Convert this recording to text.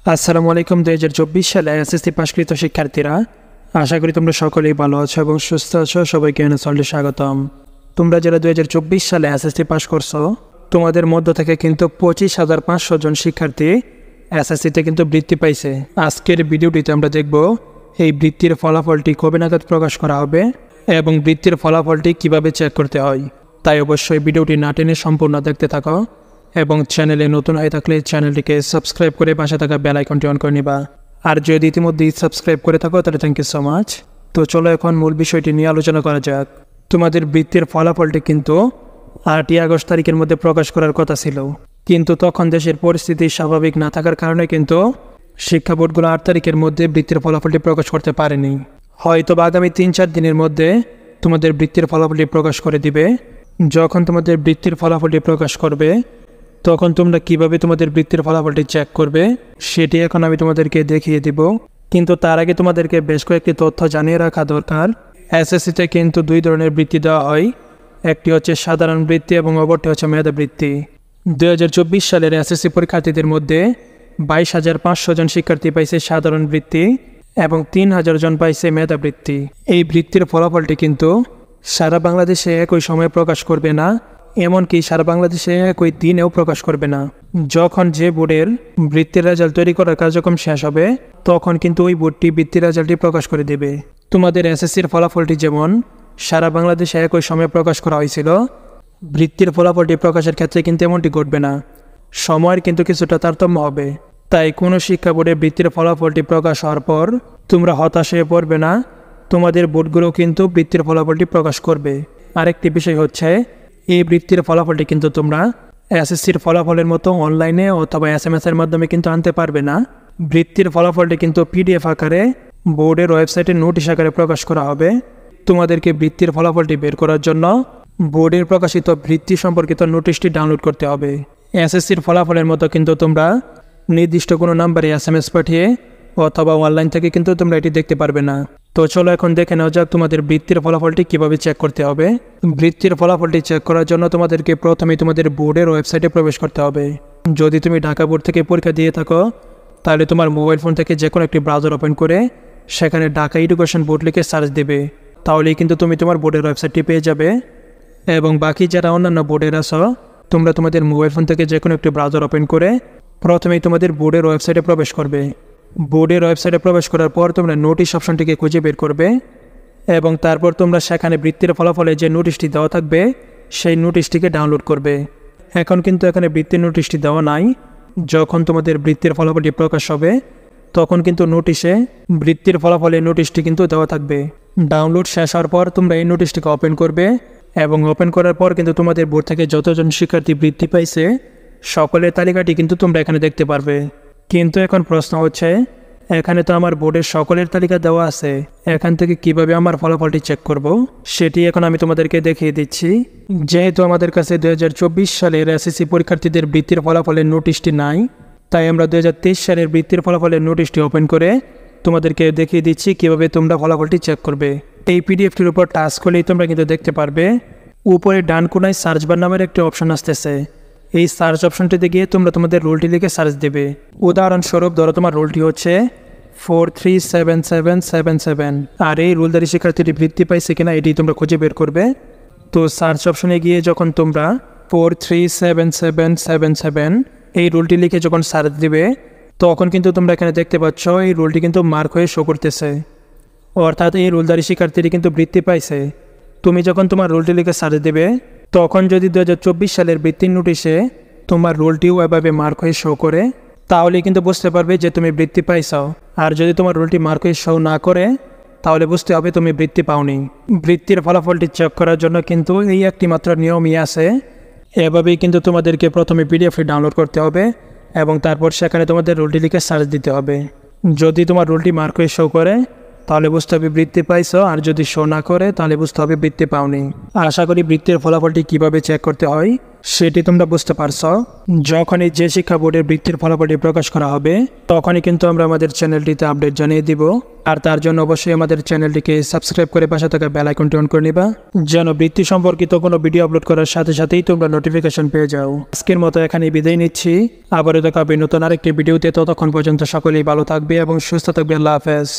আসসালামু আলাইকুম। 2024 সালে এসএসসি পাশকৃত শিক্ষার্থীরা, আশা করি তোমরা সকলেই ভালো আছো এবং সুস্থ আছো। সবাইকে চ্যানেলে স্বাগতম। তোমরা যারা 2024 সালে এসএসসি পাশ করছো, তোমাদের মধ্য থেকে কিন্তু 25,500 জন শিক্ষার্থী এসএসসিতে কিন্তু বৃত্তি পাইছে। আজকের ভিডিওটিতে আমরা দেখব এই বৃত্তির ফলাফলটি কবে নাগাদ প্রকাশ করা হবে এবং বৃত্তির ফলাফলটি কিভাবে চেক করতে হয়। তাই অবশ্যই ভিডিওটি না টেনে সম্পূর্ণ দেখতে থাকো এবং চ্যানেলে নতুন হয়ে থাকলে চ্যানেলটিকে সাবস্ক্রাইব করে পাশে থাকা বেল আইকনটি অন করে নিবা। আর যদি ইতিমধ্যেই সাবস্ক্রাইব করে থাকো তাহলে থ্যাংক ইউ সো মাচ। তো চলো এখন মূল বিষয়টি নিয়ে আলোচনা করা যাক। তোমাদের বৃত্তির ফলাফলটি কিন্তু 8ই আগস্ট তারিখের মধ্যে প্রকাশ করার কথা ছিল, কিন্তু তখন দেশের পরিস্থিতি স্বাভাবিক না থাকার কারণে কিন্তু শিক্ষা বোর্ডগুলো 8 তারিখের মধ্যে বৃত্তির ফলাফলটি প্রকাশ করতে পারেনি। হয়তো আগামী 3-4 দিনের মধ্যে তোমাদের বৃত্তির ফলাফলটি প্রকাশ করে দিবে। যখন তোমাদের বৃত্তির ফলাফলটি প্রকাশ করবে তখন তোমরা কিভাবে তোমাদের বৃত্তির ফলাফলটি চেক করবে সেটি এখন আমি তোমাদেরকে দেখিয়ে দিব। কিন্তু তার আগে তোমাদেরকে বেশ কয়েকটি তথ্য জানিয়ে রাখা দরকার। এসএসসিতে কিন্তু 2 ধরনের বৃত্তি দেওয়া হয়, একটি হচ্ছে সাধারণ বৃত্তি এবং অপরটি হচ্ছে মেধাবৃত্তি। 2024 সালের এসএসসি পরীক্ষার্থীদের মধ্যে 22,500 জন শিক্ষার্থী পাইছে সাধারণ বৃত্তি এবং 3,000 জন পাইছে মেধাবৃত্তি। এই বৃত্তির ফলাফলটি কিন্তু সারা বাংলাদেশে একই সময়ে প্রকাশ করবে না, এমনকি সারা বাংলাদেশে একই দিনেও প্রকাশ করবে না। যখন যে বোর্ডের বৃত্তির রেজাল্ট তৈরি করার কার্যক্রম শেষ হবে তখন কিন্তু ওই বোর্ডটি বৃত্তির রেজাল্টটি প্রকাশ করে দেবে। তোমাদের এসএসসির ফলাফলটি যেমন সারা বাংলাদেশে একই সময়ে প্রকাশ করা হয়েছিল, বৃত্তির ফলাফলটি প্রকাশের ক্ষেত্রে কিন্তু এমনটি ঘটবে না, সময়ের কিন্তু কিছুটা তারতম্য হবে। তাই কোনো শিক্ষা বোর্ডে বৃত্তির ফলাফলটি প্রকাশ হওয়ার পর তোমরা হতাশ হয়ে পড়বে না, তোমাদের বোর্ডগুলো কিন্তু বৃত্তির ফলাফলটি প্রকাশ করবে। আরেকটি বিষয় হচ্ছে, এই বৃত্তির ফলাফলটি কিন্তু তোমরা এসএসসির ফলাফলের মতো অনলাইনে অথবা SMS এর মাধ্যমে কিন্তু আনতে পারবে না। বৃত্তির ফলাফলটি কিন্তু PDF আকারে বোর্ডের ওয়েবসাইটে নোটিশ আকারে প্রকাশ করা হবে। তোমাদেরকে বৃত্তির ফলাফলটি বের করার জন্য বোর্ডের প্রকাশিত বৃত্তি সম্পর্কিত নোটিশটি ডাউনলোড করতে হবে। এসএসসির ফলাফলের মতো কিন্তু তোমরা নির্দিষ্ট কোনো নাম্বারে SMS পাঠিয়ে অথবা অনলাইন থেকে কিন্তু তোমরা এটি দেখতে পারবে না। তো চলো এখন দেখে নেওয়া যাক তোমাদের বৃত্তির ফলাফলটি কিভাবে চেক করতে হবে। বৃত্তির ফলাফলটি চেক করার জন্য তোমাদেরকে প্রথমে তোমাদের বোর্ডের ওয়েবসাইটে প্রবেশ করতে হবে। যদি তুমি ঢাকা বোর্ড থেকে পরীক্ষা দিয়ে থাকো তাহলে তোমার মোবাইল ফোন থেকে যে কোনো একটি ব্রাউজার ওপেন করে সেখানে ঢাকা এডুকেশন বোর্ড লিখে সার্চ দেবে, তাহলেই কিন্তু তুমি তোমার বোর্ডের ওয়েবসাইটটি পেয়ে যাবে। এবং বাকি যারা অন্যান্য বোর্ডের আছো, তোমরা তোমাদের মোবাইল ফোন থেকে যে কোনো একটি ব্রাউজার ওপেন করে প্রথমেই তোমাদের বোর্ডের ওয়েবসাইটে প্রবেশ করবে। বোর্ডের ওয়েবসাইটে প্রবেশ করার পর তোমরা নোটিশ অপশনটিকে খুঁজে বের করবে এবং তারপর তোমরা সেখানে বৃত্তির ফলাফলে যে নোটিশটি দেওয়া থাকবে সেই নোটিশটিকে ডাউনলোড করবে। এখন কিন্তু এখানে বৃত্তির নোটিশটি দেওয়া নাই। যখন তোমাদের বৃত্তির ফলাফলটি প্রকাশ হবে তখন কিন্তু নোটিশে বৃত্তির ফলাফলের নোটিশটি কিন্তু দেওয়া থাকবে। ডাউনলোড শেষ হওয়ার পর তোমরা এই নোটিশটিকে ওপেন করবে এবং ওপেন করার পর কিন্তু তোমাদের বোর্ড থেকে যতজন শিক্ষার্থী বৃত্তি পাইছে সকলের তালিকাটি কিন্তু তোমরা এখানে দেখতে পারবে। কিন্তু এখন প্রশ্ন হচ্ছে, এখানে তো আমার বোর্ডের সকলের তালিকা দেওয়া আছে, এখান থেকে কিভাবে আমার ফলাফলটি চেক করব সেটি এখন আমি তোমাদেরকে দেখিয়ে দিচ্ছি। যেহেতু আমাদের কাছে 2024 সালের এসএসসি পরীক্ষার্থীদের বৃত্তির ফলাফলের নোটিশটি নাই, তাই আমরা 2023 সালের বৃত্তির ফলাফলের নোটিশটি ওপেন করে তোমাদেরকে দেখিয়ে দিচ্ছি কিভাবে তোমরা ফলাফলটি চেক করবে। এই PDFটির উপর টাচ করলেই তোমরা কিন্তু দেখতে পারবে উপরে ডান কোনায় সার্চ বার নামের একটি অপশন আসতেছে। এই সার্চ অপশনটিতে গিয়ে তোমরা তোমাদের রোলটি লিখে সার্চ দেবে। উদাহরণস্বরূপ ধরো তোমার রোলটি হচ্ছে 437777 আর এই রোলদারি শিক্ষার্থীটি বৃত্তি পাইছে কিনা এটি তোমরা খুঁজে বের করবে। তো সার্চ অপশনে গিয়ে যখন তোমরা 437777 এই রোলটি লিখে যখন সার্চ দিবে তখন কিন্তু তোমরা এখানে দেখতে পাচ্ছ এই রোলটি কিন্তু মার্ক হয়ে শো করতেছে, অর্থাৎ এই রোলদারি শিক্ষার্থীটি কিন্তু বৃত্তি পাইছে। তুমি যখন তোমার রোলটি লিখে সার্চ দেবে তখন যদি 2024 সালের বৃত্তির নোটিশে তোমার রোলটিও এভাবে মার্ক হয়ে শো করে তাহলে কিন্তু বুঝতে পারবে যে তুমি বৃত্তি পাইছো। আর যদি তোমার রোলটি মার্ক হয়ে শো না করে তাহলে বুঝতে হবে তুমি বৃত্তি পাওনি। বৃত্তির ফলাফলটি চেক করার জন্য কিন্তু এই একটি মাত্র নিয়মই আছে। এভাবেই কিন্তু তোমাদেরকে প্রথমে PDFটি ডাউনলোড করতে হবে এবং তারপর সেখানে তোমাদের রোলটি লিখে সার্চ দিতে হবে। যদি তোমার রোলটি মার্ক হয়ে শো করে তাহলে বুঝতে হবে বৃত্তি পাইছো, আর যদি শো না করে তাহলে বুঝতে হবে বৃত্তি পাওনি। আশা করি বৃত্তির ফলাফলটি কিভাবে চেক করতে হয় সেটি তোমরা বুঝতে পারছো। যখনই যে শিক্ষা বোর্ডের বৃত্তির ফলাফলটি প্রকাশ করা হবে তখনই কিন্তু আমরা আমাদের চ্যানেলটিতে আপডেট জানিয়ে দিব। আর তার জন্য অবশ্যই আমাদের চ্যানেলটিকে সাবস্ক্রাইব করে পাশে থাকা বেল আইকনটি অন করে নিবা, যেন বৃত্তি সম্পর্কিত কোনো ভিডিও আপলোড করার সাথে সাথেই তোমরা নোটিফিকেশন পেয়ে যাও। আজকের মতো এখানেই বিদায় নিচ্ছি, আবারও দেখা হবে নতুন আরেকটি ভিডিওতে। ততক্ষণ পর্যন্ত সকলেই ভালো থাকবে এবং সুস্থ থাকবে। আল্লাহ হাফেজ।